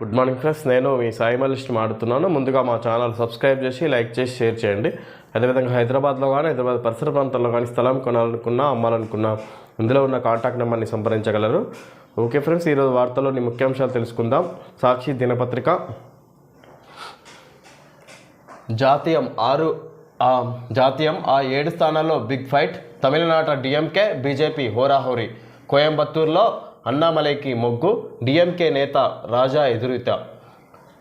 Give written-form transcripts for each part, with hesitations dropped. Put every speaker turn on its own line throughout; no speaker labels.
Good morning friends, నేను మీ సాయి మలిస్ట్ మాడుతున్నాను. ముందుగా మా ఛానల్ సబ్స్క్రైబ్ చేసి లైక్ చేసి షేర్ చేయండి. అదేవిధంగా హైదరాబాద్లో కానీ హైదరాబాద్ పరిసర ప్రాంతాల్లో కానీ స్థలం కొనాలనుకున్నా అమ్మాలనుకున్నా ఇందులో ఉన్న కాంటాక్ట్ నెంబర్ని సంప్రదించగలరు. ఓకే ఫ్రెండ్స్, ఈరోజు వార్తల్లోని ముఖ్యాంశాలు తెలుసుకుందాం. సాక్షి దినపత్రిక జాతీయం 7 స్థానాల్లో బిగ్ ఫైట్. తమిళనాట డిఎంకే బీజేపీ హోరాహోరీ. కోయంబత్తూరులో అన్నామలైకి మొగ్గు. డిఎంకే నేత రాజా ఎదురీత.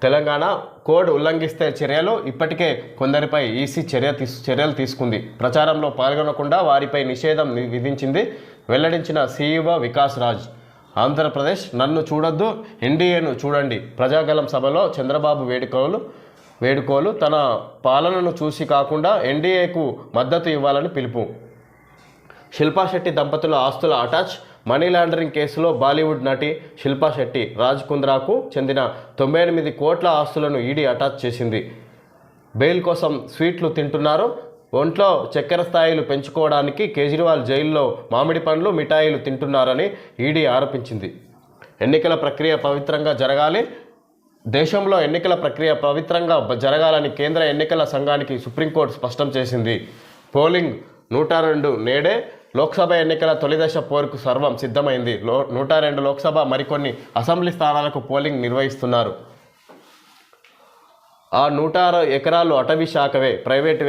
తెలంగాణ కోడ్ ఉల్లంఘిస్తే చర్యలు. ఇప్పటికే కొందరిపై ఈసీ చర్యలు తీసుకుంది. ప్రచారంలో పాల్గొనకుండా వారిపై నిషేధం విధించింది. వెల్లడించిన సీఈఓ వికాస్ రాజ్. ఆంధ్రప్రదేశ్ నన్ను చూడొద్దు, ఎన్డీఏను చూడండి. ప్రజాగలం సభలో చంద్రబాబు వేడుకోలు. తన పాలనను చూసి కాకుండా ఎన్డీఏకు మద్దతు ఇవ్వాలని పిలుపు. శిల్పా శెట్టి దంపతుల ఆస్తుల అటాచ్. మనీ లాండరింగ్ కేసులో బాలీవుడ్ నటి శిల్పా శెట్టి, రాజ్ కుంద్రాకు చెందిన 98 కోట్ల ఆస్తులను ఈడీ అటాచ్ చేసింది. బెయిల్ కోసం స్వీట్లు తింటున్నారు. ఒంట్లో చక్కెర స్థాయిలు పెంచుకోవడానికి కేజ్రీవాల్ జైల్లో మామిడి పండ్లు మిఠాయిలు తింటున్నారని ఈడీ ఆరోపించింది. ఎన్నికల ప్రక్రియ పవిత్రంగా జరగాలి. దేశంలో ఎన్నికల ప్రక్రియ పవిత్రంగా జరగాలని కేంద్ర ఎన్నికల సంఘానికి సుప్రీంకోర్టు స్పష్టం చేసింది. పోలింగ్ 102 నేడే. లోక్సభ ఎన్నికల తొలిదశ పోరుకు సర్వం సిద్ధమైంది. 102 లోక్సభ మరికొన్ని అసెంబ్లీ స్థానాలకు పోలింగ్ నిర్వహిస్తున్నారు. ఆ 106 ఎకరాలు అటవీ శాఖవే, ప్రైవేటు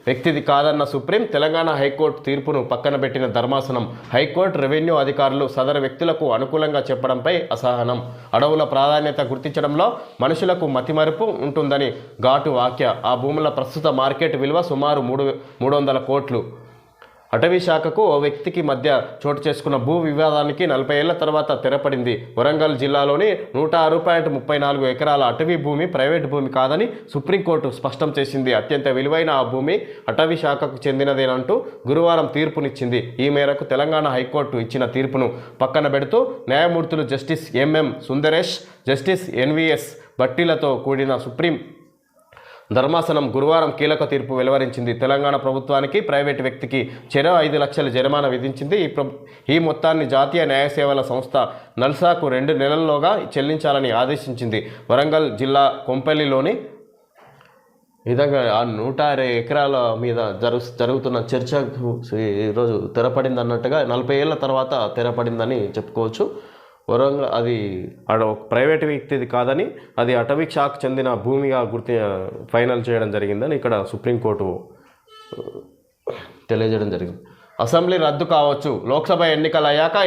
వ్యక్తిది కాదన్న సుప్రీం. తెలంగాణ హైకోర్టు తీర్పును పక్కన పెట్టిన ధర్మాసనం. హైకోర్టు రెవెన్యూ అధికారులు సదరు వ్యక్తులకు అనుకూలంగా చెప్పడంపై అసహనం. అడవుల ప్రాధాన్యత గుర్తించడంలో మనుషులకు మతిమరుపు ఉంటుందని ఘాటు వ్యాఖ్య. ఆ భూముల ప్రస్తుత మార్కెట్ విలువ సుమారు 300 కోట్లు. అటవీ శాఖకు ఓ వ్యక్తికి మధ్య చోటు చేసుకున్న భూ వివాదానికి 40 ఏళ్ల తర్వాత తెరపడింది. వరంగల్ జిల్లాలోని 106.34 ఎకరాల అటవీ భూమి ప్రైవేటు భూమి కాదని సుప్రీంకోర్టు స్పష్టం చేసింది. అత్యంత విలువైన ఆ భూమి అటవీ శాఖకు చెందినదేనంటూ గురువారం తీర్పునిచ్చింది. ఈ మేరకు తెలంగాణ హైకోర్టు ఇచ్చిన తీర్పును పక్కన పెడుతూ న్యాయమూర్తులు justice MM Sundaresh, justice NVS భట్టీలతో కూడిన సుప్రీం ధర్మాసనం గురువారం కీలక తీర్పు వెలువరించింది. తెలంగాణ ప్రభుత్వానికి ప్రైవేటు వ్యక్తికి చెరో 5 లక్షల జరిమానా విధించింది. ఈ మొత్తాన్ని జాతీయ న్యాయ సేవల సంస్థ నల్సాకు 2 నెలల్లోగా చెల్లించాలని ఆదేశించింది. వరంగల్ జిల్లా కొంపల్లిలోని విధంగా ఆ 106 ఎకరాల మీద జరుగుతున్న చర్చకు ఈరోజు తెరపడింది అన్నట్టుగా 40 ఏళ్ల తర్వాత తెరపడిందని చెప్పుకోవచ్చు. వరంగల్ అది ప్రైవేట్ వ్యక్తిది కాదని, అది అటవీ శాఖకు చెందిన భూమిగా ఫైనల్ చేయడం జరిగిందని ఇక్కడ సుప్రీంకోర్టు తెలియజేయడం జరిగింది. అసెంబ్లీ రద్దు కావచ్చు. లోక్సభ ఎన్నికలు అయ్యాక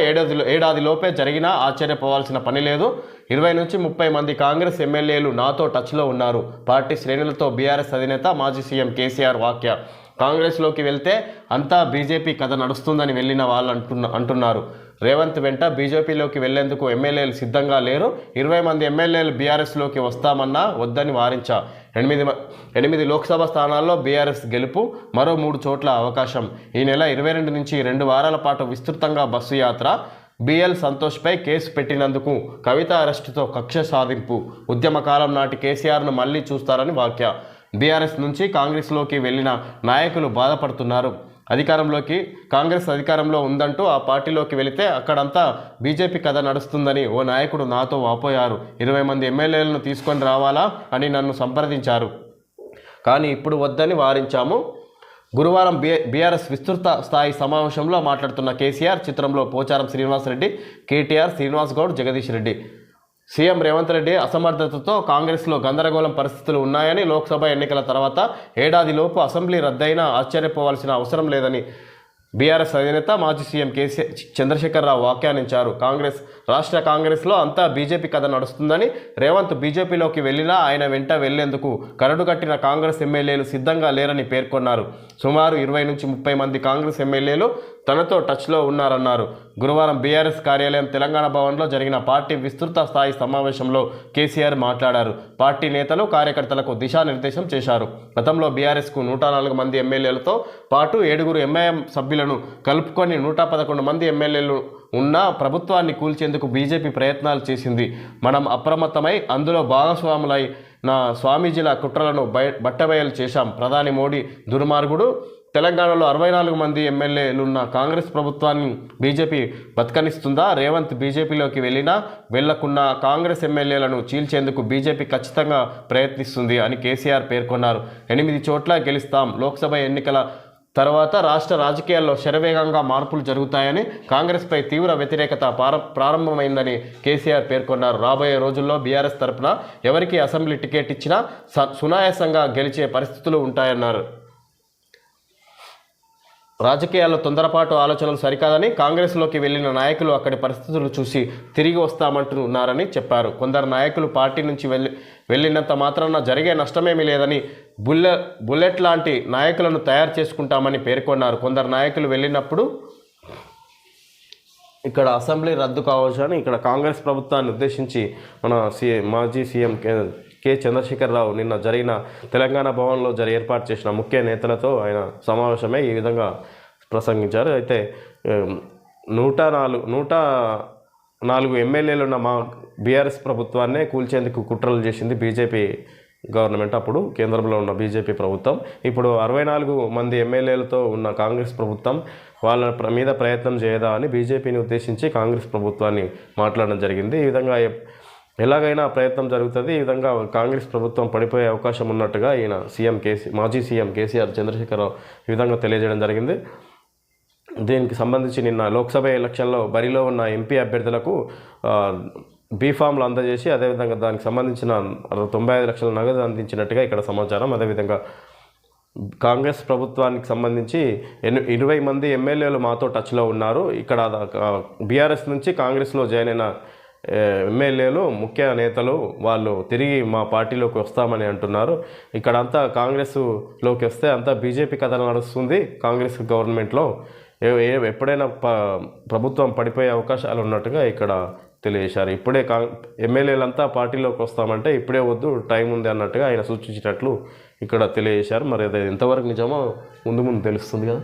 ఏడాదిలోపే జరిగినా ఆశ్చర్యపోవాల్సిన పని లేదు. 20 నుంచి 30 మంది కాంగ్రెస్ ఎమ్మెల్యేలు నాతో టచ్లో ఉన్నారు. పార్టీ శ్రేణులతో బీఆర్ఎస్ అధినేత మాజీ సీఎం కేసీఆర్ వ్యాఖ్య. కాంగ్రెస్లోకి వెళ్తే అంతా బీజేపీ కథ నడుస్తుందని వెళ్ళిన వాళ్ళు అంటున్నారు. రేవంత్ వెంట బీజేపీలోకి వెళ్లేందుకు ఎమ్మెల్యేలు సిద్ధంగా లేరు. 20 మంది ఎమ్మెల్యేలు బీఆర్ఎస్లోకి వస్తామన్నా వద్దని వారించా. 8 లోక్సభ స్థానాల్లో బీఆర్ఎస్ గెలుపు. మరో 3 చోట్ల అవకాశం. ఈ నెల 22 నుంచి 2 వారాల పాటు విస్తృతంగా బస్సు యాత్ర. బిఎల్ సంతోష్పై కేసు పెట్టినందుకు కవిత అరెస్టుతో కక్ష సాధింపు. ఉద్యమకాలం నాటి కేసీఆర్ను మళ్లీ చూస్తారని వ్యాఖ్య. బీఆర్ఎస్ నుంచి కాంగ్రెస్లోకి వెళ్లిన నాయకులు బాధపడుతున్నారు. కాంగ్రెస్ అధికారంలో ఉందంటూ ఆ పార్టీలోకి వెళితే అక్కడంతా బీజేపీ కథ నడుస్తుందని ఓ నాయకుడు నాతో వాపోయారు. 20 మంది ఎమ్మెల్యేలను తీసుకొని రావాలా అని నన్ను సంప్రదించారు, కానీ ఇప్పుడు వద్దని వారించాము. గురువారం బీఆర్ఎస్ విస్తృత స్థాయి సమావేశంలో మాట్లాడుతున్న కేసీఆర్ చిత్రంలో పోచారం శ్రీనివాసరెడ్డి, కేటీఆర్, శ్రీనివాస్ గౌడ్, జగదీష్ రెడ్డి. సీఎం రేవంత్ రెడ్డి అసమర్థతతో కాంగ్రెస్లో గందరగోళం పరిస్థితులు ఉన్నాయని, లోక్సభ ఎన్నికల తర్వాత ఏడాదిలోపు అసెంబ్లీ రద్దయినా ఆశ్చర్యపోవాల్సిన అవసరం లేదని బీఆర్ఎస్ అధినేత మాజీ సీఎం చంద్రశేఖరరావు వ్యాఖ్యానించారు. రాష్ట్ర కాంగ్రెస్లో అంతా బీజేపీ కథ నడుస్తుందని, రేవంత్ బీజేపీలోకి వెళ్ళినా ఆయన వెంట వెళ్లేందుకు కరడు కట్టిన కాంగ్రెస్ ఎమ్మెల్యేలు సిద్ధంగా లేరని పేర్కొన్నారు. సుమారు 20 నుంచి 30 మంది కాంగ్రెస్ ఎమ్మెల్యేలు తనతో టచ్లో ఉన్నారన్నారు. గురువారం బీఆర్ఎస్ కార్యాలయం తెలంగాణ భవన్లో జరిగిన పార్టీ విస్తృత స్థాయి సమావేశంలో కేసీఆర్ మాట్లాడారు. పార్టీ నేతలు, కార్యకర్తలకు దిశానిర్దేశం చేశారు. గతంలో బీఆర్ఎస్కు 104 మంది ఎమ్మెల్యేలతో పాటు 7 ఎంఐఎం సభ్యులను కలుపుకొని 111 మంది ఎమ్మెల్యేలు ఉన్న ప్రభుత్వాన్ని కూల్చేందుకు బీజేపీ ప్రయత్నాలు చేసింది. మనం అప్రమత్తమై అందులో భాగస్వాములై స్వామీజీల కుట్రలను బట్టబయలు చేశాం. ప్రధాని మోడీ దుర్మార్గుడు, తెలంగాణలో 64 మంది ఎమ్మెల్యేలున్న కాంగ్రెస్ ప్రభుత్వాన్ని బీజేపీ బతకనిస్తుందా? రేవంత్ బీజేపీలోకి వెళ్ళినా వెళ్లకున్నా కాంగ్రెస్ ఎమ్మెల్యేలను చీల్చేందుకు బీజేపీ ఖచ్చితంగా ప్రయత్నిస్తుంది అని కేసీఆర్ పేర్కొన్నారు. 8 చోట్ల గెలుస్తాం. లోక్సభ ఎన్నికల తర్వాత రాష్ట్ర రాజకీయాల్లో శరవేగంగా మార్పులు జరుగుతాయని, కాంగ్రెస్పై తీవ్ర వ్యతిరేకత ప్రారంభమైందని కేసీఆర్ పేర్కొన్నారు. రాబోయే రోజుల్లో బీఆర్ఎస్ తరపున ఎవరికి అసెంబ్లీ టికెట్ ఇచ్చినా సునాయాసంగా గెలిచే పరిస్థితులు ఉంటాయన్నారు. రాజకీయాల్లో తొందరపాటు ఆలోచనలు సరికాదని, కాంగ్రెస్లోకి వెళ్లిన నాయకులు అక్కడి పరిస్థితులు చూసి తిరిగి వస్తామంటున్నారని చెప్పారు. కొందరు నాయకులు పార్టీ నుంచి వెళ్ళినంత మాత్రాన జరిగే నష్టమేమీ లేదని, బుల్లెట్ లాంటి నాయకులను తయారు చేసుకుంటామని పేర్కొన్నారు. కొందరు నాయకులు వెళ్ళినప్పుడు ఇక్కడ అసెంబ్లీ రద్దు కావచ్చు అని ఇక్కడ కాంగ్రెస్ ప్రభుత్వాన్ని ఉద్దేశించి మన మాజీ సీఎం కె చంద్రశేఖరరావు నిన్న జరిగిన తెలంగాణ భవన్లో ఏర్పాటు చేసిన ముఖ్య నేతలతో ఆయన సమావేశమై ఈ విధంగా ప్రసంగించారు. అయితే 104 ఎమ్మెల్యేలున్న మా బీఆర్ఎస్ ప్రభుత్వాన్నే కూల్చేందుకు కుట్రలు చేసింది బీజేపీ గవర్నమెంట్. అప్పుడు కేంద్రంలో ఉన్న బీజేపీ ప్రభుత్వం. ఇప్పుడు 64 మంది ఎమ్మెల్యేలతో ఉన్న కాంగ్రెస్ ప్రభుత్వం వాళ్ళ మీద ప్రయత్నం చేయదా అని బీజేపీని ఉద్దేశించి కాంగ్రెస్ ప్రభుత్వాన్ని మాట్లాడడం జరిగింది. ఈ విధంగా ఎలాగైనా ప్రయత్నం జరుగుతుంది. ఈ విధంగా కాంగ్రెస్ ప్రభుత్వం పడిపోయే అవకాశం ఉన్నట్టుగా ఈయన మాజీ సీఎం కేసీఆర్ చంద్రశేఖరరావు ఈ విధంగా తెలియజేయడం జరిగింది. దీనికి సంబంధించి నిన్న లోక్సభ ఎలక్షన్లో బరిలో ఉన్న ఎంపీ అభ్యర్థులకు బీఫామ్లు అందజేసి అదేవిధంగా దానికి సంబంధించిన 95 లక్షల నగదు అందించినట్టుగా ఇక్కడ సమాచారం. అదేవిధంగా కాంగ్రెస్ ప్రభుత్వానికి సంబంధించి 20 మంది ఎమ్మెల్యేలు మాతో టచ్లో ఉన్నారు. ఇక్కడ బీఆర్ఎస్ నుంచి కాంగ్రెస్లో జాయిన్ అయిన ఎమ్మెల్యేలు ముఖ్య నేతలు వాళ్ళు తిరిగి మా పార్టీలోకి వస్తామని అంటున్నారు. ఇక్కడ అంతా కాంగ్రెస్లోకి వస్తే అంతా బీజేపీ కథ నడుస్తుంది. కాంగ్రెస్ గవర్నమెంట్లో ఎప్పుడైనా ప్రభుత్వం పడిపోయే అవకాశాలు ఉన్నట్టుగా ఇక్కడ తెలియజేశారు. ఇప్పుడే ఎమ్మెల్యేలంతా పార్టీలోకి వస్తామంటే ఇప్పుడే వద్దు, టైం ఉంది అన్నట్టుగా ఆయన సూచించినట్లు ఇక్కడ తెలియజేశారు. మరి అది ఎంతవరకు నిజమో ముందు తెలుస్తుంది కదా.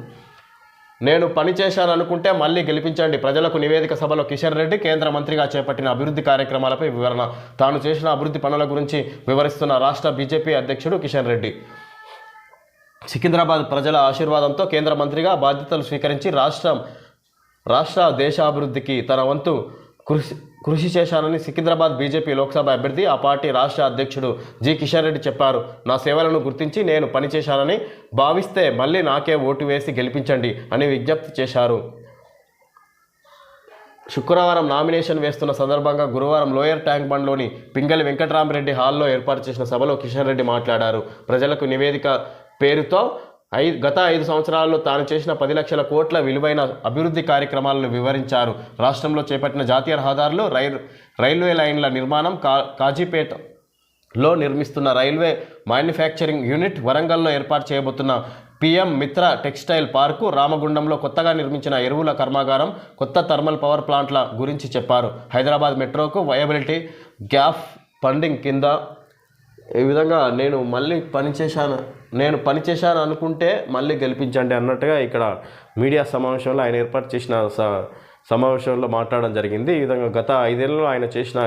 నేను పని చేశాను అనుకుంటే మళ్ళీ గెలిపించండి. ప్రజలకు నివేదిక సభలో కిషన్ రెడ్డి కేంద్ర మంత్రిగా చేపట్టిన అభివృద్ధి కార్యక్రమాలపై వివరణ. తాను చేసిన అభివృద్ధి పనుల గురించి వివరిస్తున్న రాష్ట్ర బీజేపీ అధ్యక్షుడు కిషన్ రెడ్డి. సికింద్రాబాద్ ప్రజల ఆశీర్వాదంతో కేంద్ర మంత్రిగా బాధ్యతలు స్వీకరించి రాష్ట్ర దేశాభివృద్ధికి తన వంతు కృషి చేశానని సికింద్రాబాద్ బీజేపీ లోక్సభ అభ్యర్థి ఆ పార్టీ రాష్ట్ర అధ్యక్షుడు జి కిషన్ రెడ్డి చెప్పారు. నా సేవలను గుర్తించి నేను పనిచేశానని భావిస్తే మళ్ళీ నాకే ఓటు వేసి గెలిపించండి అని విజ్ఞప్తి చేశారు. శుక్రవారం నామినేషన్ వేస్తున్న సందర్భంగా గురువారం లోయర్ ట్యాంక్ బండ్లోని పింగళి వెంకటరామరెడ్డి హాల్లో ఏర్పాటు చేసిన సభలో కిషన్ రెడ్డి మాట్లాడారు. ప్రజలకు నివేదిక పేరుతో గత 5 సంవత్సరాల్లో తాను చేసిన 10 లక్షల కోట్ల విలువైన అభివృద్ధి కార్యక్రమాలను వివరించారు. రాష్ట్రంలో చేపట్టిన జాతీయ రహదారులు, రైల్వే లైన్ల నిర్మాణం, కాజీపేటలో నిర్మిస్తున్న రైల్వే మ్యానుఫ్యాక్చరింగ్ యూనిట్, వరంగల్లో ఏర్పాటు చేయబోతున్న PM మిత్ర టెక్స్టైల్ పార్కు, రామగుండంలో కొత్తగా నిర్మించిన ఎరువుల కర్మాగారం, కొత్త థర్మల్ పవర్ ప్లాంట్ల గురించి చెప్పారు. హైదరాబాద్ మెట్రోకు వయబిలిటీ గ్యాప్ ఫండింగ్ కింద ఈ విధంగా నేను పనిచేశాను అనుకుంటే మళ్ళీ గెలిపించండి అన్నట్టుగా ఇక్కడ మీడియా సమావేశంలో ఆయన ఏర్పాటు చేసిన సమావేశంలో మాట్లాడడం జరిగింది. ఈ విధంగా గత 5 ఏళ్లలో ఆయన చేసిన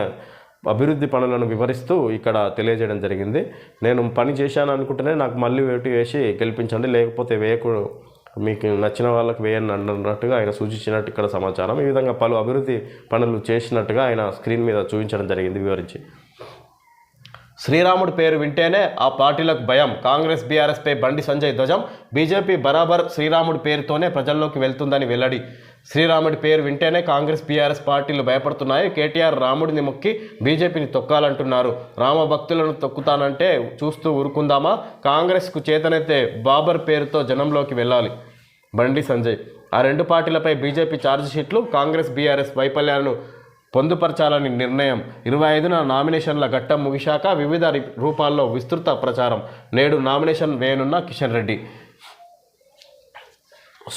అభివృద్ధి పనులను వివరిస్తూ ఇక్కడ తెలియజేయడం జరిగింది. నేను పని చేశాను అనుకుంటేనే నాకు మళ్ళీ ఓటు వేసి గెలిపించండి, లేకపోతే మీకు నచ్చిన వాళ్ళకి వేయండి అన్నట్టుగా ఆయన సూచించినట్టు ఇక్కడ సమాచారం. ఈ విధంగా పలు అభివృద్ధి పనులు చేసినట్టుగా ఆయన స్క్రీన్ మీద చూపించడం జరిగింది వివరించి. శ్రీరాముడి పేరు వింటేనే ఆ పార్టీలకు భయం. కాంగ్రెస్ బీఆర్ఎస్పై బండి సంజయ్ ధ్వజం. బీజేపీ బరాబర్ శ్రీరాముడి పేరుతోనే ప్రజల్లోకి వెళ్తుందని వెల్లడి. శ్రీరాముడి పేరు వింటేనే కాంగ్రెస్ బీఆర్ఎస్ పార్టీలు భయపడుతున్నాయి. కేటీఆర్ రాముడిని మొక్కి బీజేపీని తొక్కాలంటున్నారు. రామ భక్తులను తొక్కుతానంటే చూస్తూ ఊరుకుందామా? కాంగ్రెస్కు చేతనైతే బాబర్ పేరుతో జనంలోకి వెళ్ళాలి. బండి సంజయ్. ఆ 2 పార్టీలపై బీజేపీ ఛార్జిషీట్లు, కాంగ్రెస్ బీఆర్ఎస్ వైఫల్యాలను పొందుపరచాలని నిర్ణయం. 25న నామినేషన్ల ఘట్టం ముగిశాక వివిధ రూపాల్లో విస్తృత ప్రచారం. నేడు నామినేషన్ వేయనున్న కిషన్ రెడ్డి.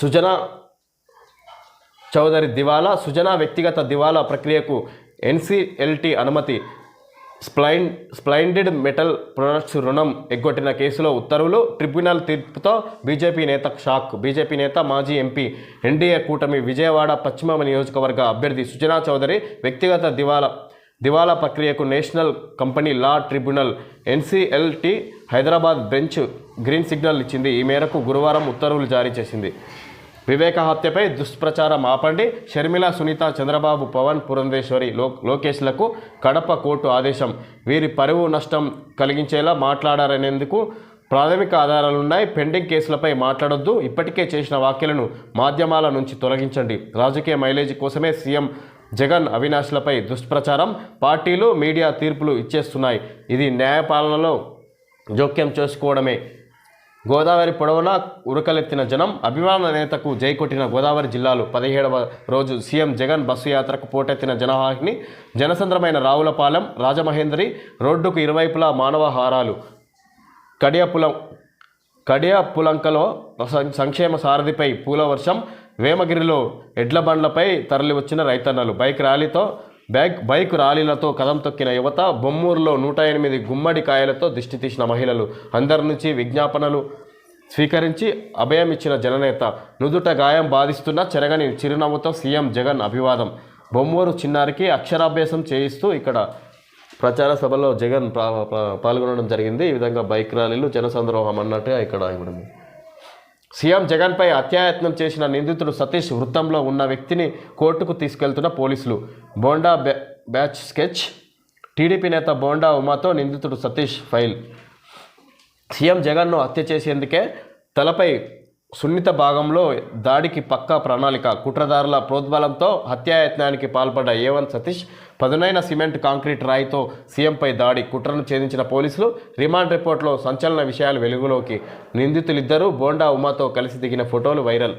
సుజనా చౌదరి దివాలా. సుజనా వ్యక్తిగత దివాలా ప్రక్రియకు NCLT అనుమతి. స్ప్లెండెడ్ మెటల్ ప్రొడక్ట్స్ రుణం ఎగ్గొట్టిన కేసులో ఉత్తర్వులు. ట్రిబ్యునల్ తీర్పుతో బీజేపీ నేత షాక్. బీజేపీ నేత, మాజీ ఎంపీ, ఎన్డీఏ కూటమి విజయవాడ పశ్చిమ నియోజకవర్గ అభ్యర్థి సుజనా చౌదరి వ్యక్తిగత దివాలా ప్రక్రియకు national company law tribunal NCLT Hyderabad bench green signal ఇచ్చింది. ఈ మేరకు గురువారం ఉత్తర్వులు జారీ చేసింది. వివేక హత్యపై దుష్ప్రచారం ఆపండి. షర్మిల, సునీత, చంద్రబాబు, పవన్, పురంధేశ్వరి, లోకేష్లకు కడప కోర్టు ఆదేశం. వీరి పరువు నష్టం కలిగించేలా మాట్లాడారనేందుకు ప్రాథమిక ఆధారాలున్నాయి. పెండింగ్ కేసులపై మాట్లాడొద్దు. ఇప్పటికే చేసిన వ్యాఖ్యలను మాధ్యమాల నుంచి తొలగించండి. రాజకీయ మైలేజీ కోసమే సీఎం జగన్, అవినాష్లపై దుష్ప్రచారం. పార్టీలు, మీడియా తీర్పులు ఇచ్చేస్తున్నాయి. ఇది న్యాయపాలనలో జోక్యం చేసుకోవడమే. గోదావరి పొడవునా ఉరకలెత్తిన జనం. అభిమాన నేతకు జై కొట్టిన గోదావరి జిల్లాలు. 17వ రోజు సీఎం జగన్ బస్సు యాత్రకు పోటెత్తిన జనవాహిని. జనసంద్రమైన రావులపాలెం, రాజమహేంద్రి రోడ్డుకు ఇరువైపులా మానవ హారాలు. కడియపులంకలో సంక్షేమ సారథిపై పూల వర్షం. వేమగిరిలో ఎడ్ల బండ్లపై తరలివచ్చిన రైతన్నలు. బైక్ ర్యాలీలతో కదం తొక్కిన యువత. బొమ్మూరులో 108 గుమ్మడి కాయలతో దిష్టి తీసిన మహిళలు. అందరి నుంచి విజ్ఞాపనలు స్వీకరించి అభయం ఇచ్చిన జననేత. నుదుట గాయం బాధిస్తున్న చెరగని చిరునవ్వుతో సీఎం జగన్ అభివాదం. బొమ్మూరు చిన్నారికి అక్షరాభ్యాసం చేయిస్తూ ఇక్కడ ప్రచార సభలో జగన్ పాల్గొనడం జరిగింది. ఈ విధంగా బైక్ ర్యాలీలు, జనసంద్రోహం అన్నట్టుగా ఇక్కడ ఇవ్వడం. సీఎం జగన్పై హత్యాయత్నం చేసిన నిందితుడు సతీష్ వృత్తంలో ఉన్న వ్యక్తిని కోర్టుకు తీసుకెళ్తున్న పోలీసులు. Bonda batch sketch. టీడీపీ నేత బోండా ఉమాతో నిందితుడు సతీష్ ఫైల్. సీఎం జగన్ను హత్య చేసేందుకే తలపై సున్నిత భాగంలో దాడికి పక్కా ప్రణాళిక. కుట్రదారుల ప్రోద్బలంతో హత్యాయత్నానికి పాల్పడ్డ A1 సతీష్. పదునైన సిమెంట్, కాంక్రీట్ రాయితో సీఎంపై దాడి. కుట్రను ఛేదించిన పోలీసులు. రిమాండ్ రిపోర్ట్లో సంచలన విషయాలు వెలుగులోకి. నిందితులిద్దరూ బోండా ఉమాతో కలిసి దిగిన ఫోటోలు వైరల్.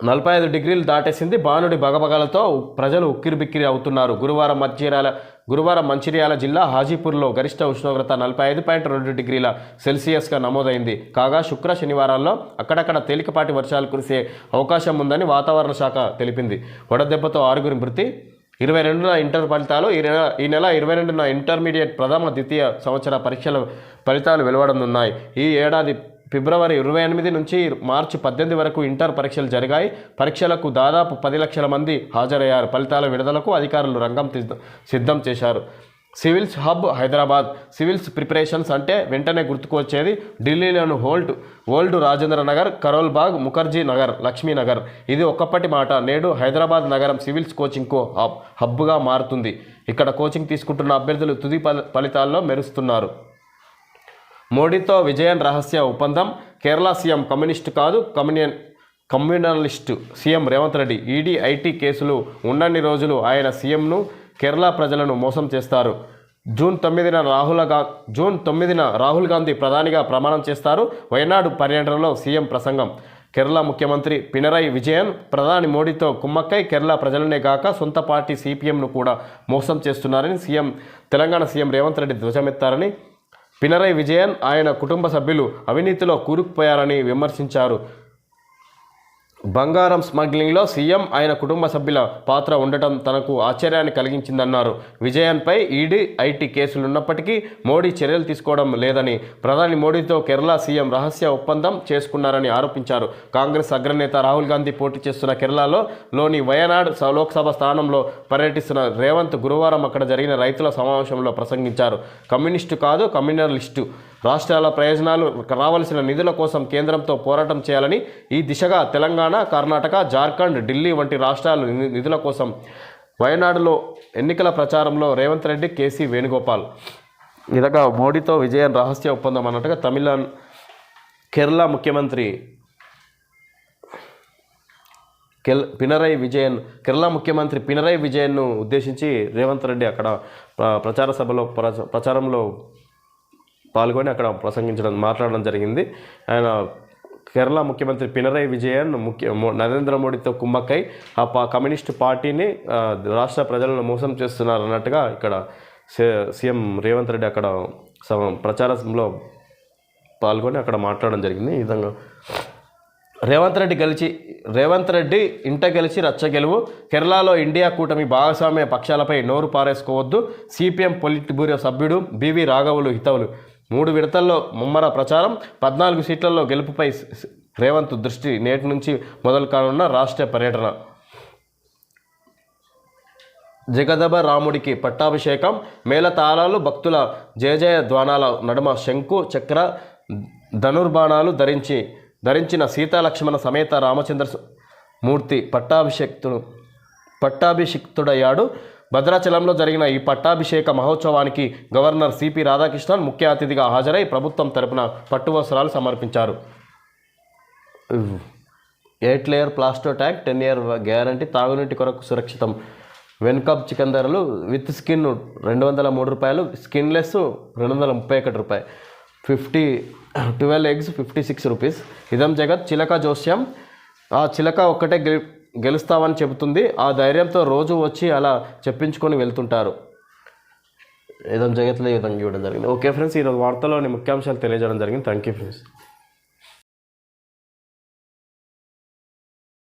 45 డిగ్రీలు దాటేసింది. బాణుడి బగబగలతో ప్రజలు ఉక్కిరిబిక్కిరి అవుతున్నారు. గురువారం మంచిర్యాల జిల్లా హాజీపూర్లో గరిష్ట ఉష్ణోగ్రత 45.2 డిగ్రీల సెల్సియస్గా నమోదైంది. కాగా శుక్ర, శనివారాల్లో అక్కడక్కడ తేలికపాటి వర్షాలు కురిసే అవకాశం ఉందని వాతావరణ శాఖ తెలిపింది. వడదెబ్బతో 6 మృతి. 22న ఇంటర్ ఫలితాలు. ఈ నెల 22న ఇంటర్మీడియట్ ప్రథమ, ద్వితీయ సంవత్సర పరీక్షల ఫలితాలు వెలువడనున్నాయి. ఈ ఏడాది ఫిబ్రవరి 28 నుంచి మార్చి 18 వరకు ఇంటర్ పరీక్షలు జరిగాయి. పరీక్షలకు దాదాపు 10 లక్షల మంది హాజరయ్యారు. ఫలితాల విడుదలకు అధికారులు రంగం సిద్ధం చేశారు. Civils hub Hyderabad. Civils preparations అంటే వెంటనే గుర్తుకొచ్చేది ఢిల్లీలోని ఓల్డ్ రాజేంద్ర నగర్, కరోల్ బాగ్, ముఖర్జీ నగర్, లక్ష్మీనగర్. ఇది ఒక్కప్పటి మాట. నేడు హైదరాబాద్ నగరం సివిల్స్ కోచింగ్కు హబ్గా మారుతుంది. ఇక్కడ కోచింగ్ తీసుకుంటున్న అభ్యర్థులు తుది ఫలితాల్లో మెరుస్తున్నారు. మోడీతో విజయన్ రహస్య ఒప్పందం. కేరళ సీఎం కమ్యూనిస్టు కాదు, communalist. CM Revanth Reddy. ED, IT కేసులు ఉన్నన్ని రోజులు ఆయన సీఎంను, కేరళ ప్రజలను మోసం చేస్తారు. జూన్ 9న రాహుల్ గాంధీ ప్రధానిగా ప్రమాణం చేస్తారు. వయనాడు పర్యటనలో సీఎం ప్రసంగం. కేరళ ముఖ్యమంత్రి పినరయి విజయన్ ప్రధాని మోడీతో కుమ్మక్కై కేరళ ప్రజలనే గాక సొంత పార్టీ సిపిఎంను కూడా మోసం చేస్తున్నారని తెలంగాణ సీఎం రేవంత్ రెడ్డి ధ్వజమెత్తారని. పినరయి విజయన్, ఆయన కుటుంబ సభ్యులు అవినీతిలో కూరుకుపోయారని విమర్శించారు. బంగారం స్మగ్లింగ్లో సీఎం, ఆయన కుటుంబ సభ్యుల పాత్ర ఉండటం తనకు ఆశ్చర్యాన్ని కలిగించిందన్నారు. విజయన్పై ఈడీ, ఐటీ కేసులున్నప్పటికీ మోడీ చర్యలు తీసుకోవడం లేదని, ప్రధాని మోడీతో కేరళ సీఎం రహస్య ఒప్పందం చేసుకున్నారని ఆరోపించారు. కాంగ్రెస్ అగ్రనేత రాహుల్ గాంధీ పోటీ చేస్తున్న కేరళలోని వయనాడ్ లోక్సభ స్థానంలో పర్యటిస్తున్న రేవంత్ గురువారం అక్కడ జరిగిన రైతుల సమావేశంలో ప్రసంగించారు. కమ్యూనిస్టు కాదు, కమ్యూనలిస్టు. రాష్ట్రాల ప్రయోజనాలు, రావాల్సిన నిధుల కోసం కేంద్రంతో పోరాటం చేయాలని, ఈ దిశగా తెలంగాణ, కర్ణాటక, జార్ఖండ్, ఢిల్లీ వంటి రాష్ట్రాలు నిధుల కోసం. వయనాడులో ఎన్నికల ప్రచారంలో రేవంత్ రెడ్డి, కేసీ వేణుగోపాల్. ఇలాగా మోడీతో విజయన్ రహస్య ఒప్పందం అన్నట్టుగా కేరళ ముఖ్యమంత్రి కేరళ ముఖ్యమంత్రి పినరయి విజయన్ను ఉద్దేశించి రేవంత్ రెడ్డి అక్కడ ప్రచారంలో పాల్గొని అక్కడ మాట్లాడడం జరిగింది. ఆయన కేరళ ముఖ్యమంత్రి పినరయి విజయన్ నరేంద్ర మోడీతో కుమ్మక్కై కమ్యూనిస్టు పార్టీని, రాష్ట్ర ప్రజలను మోసం చేస్తున్నారు అన్నట్టుగా ఇక్కడ సీఎం రేవంత్ రెడ్డి అక్కడ ప్రచారంలో పాల్గొని అక్కడ మాట్లాడడం జరిగింది. ఈ విధంగా రేవంత్ రెడ్డి ఇంట గెలిచి రచ్చ గెలువు. కేరళలో ఇండియా కూటమి భాగస్వామ్య పక్షాలపై నోరు పారేసుకోవద్దు. సిపిఎం పొలిట్ బ్యూరో సభ్యుడు బివి రాఘవులు హితవులు. 3 విడతల్లో ముమ్మర ప్రచారం. 14 సీట్లలో గెలుపుపై రేవంత్ దృష్టి. నేటి నుంచి మొదలు కానున్న రాష్ట్ర పర్యటన. జగదబ రాముడికి పట్టాభిషేకం, మేళతాళాలు, భక్తుల జయజయ ధ్వానాల నడుమ శంకు చక్ర ధనుర్బాణాలు ధరించిన సీతాలక్ష్మణ సమేత రామచంద్ర మూర్తి పట్టాభిషిక్తుడయ్యాడు. భద్రాచలంలో జరిగిన ఈ పట్టాభిషేక మహోత్సవానికి గవర్నర్ సిపి రాధాకృష్ణన్ ముఖ్య అతిథిగా హాజరై ప్రభుత్వం తరపున పట్టు వస్త్రాలు సమర్పించారు. 8 layer plaster tank, 10 year guarantee, తాగునీటి కొరకు సురక్షితం. వెన్కప్ చికెన్ ధరలు విత్ స్కిన్ ₹203, స్కిన్లెస్ ₹231, 12 eggs ₹56. ఇదం జగత్ చిలక జోస్యం, ఆ చిలక ఒక్కటే గెలుస్తామని చెబుతుంది, ఆ ధైర్యంతో రోజు వచ్చి అలా చెప్పించుకొని వెళ్తుంటారు. ఇదం జగత్లో ఈ విధంగా ఇవ్వడం జరిగింది. ఓకే ఫ్రెండ్స్, ఈరోజు వార్తలోని ముఖ్యాంశాలు తెలియజేయడం జరిగింది. Thank you friends.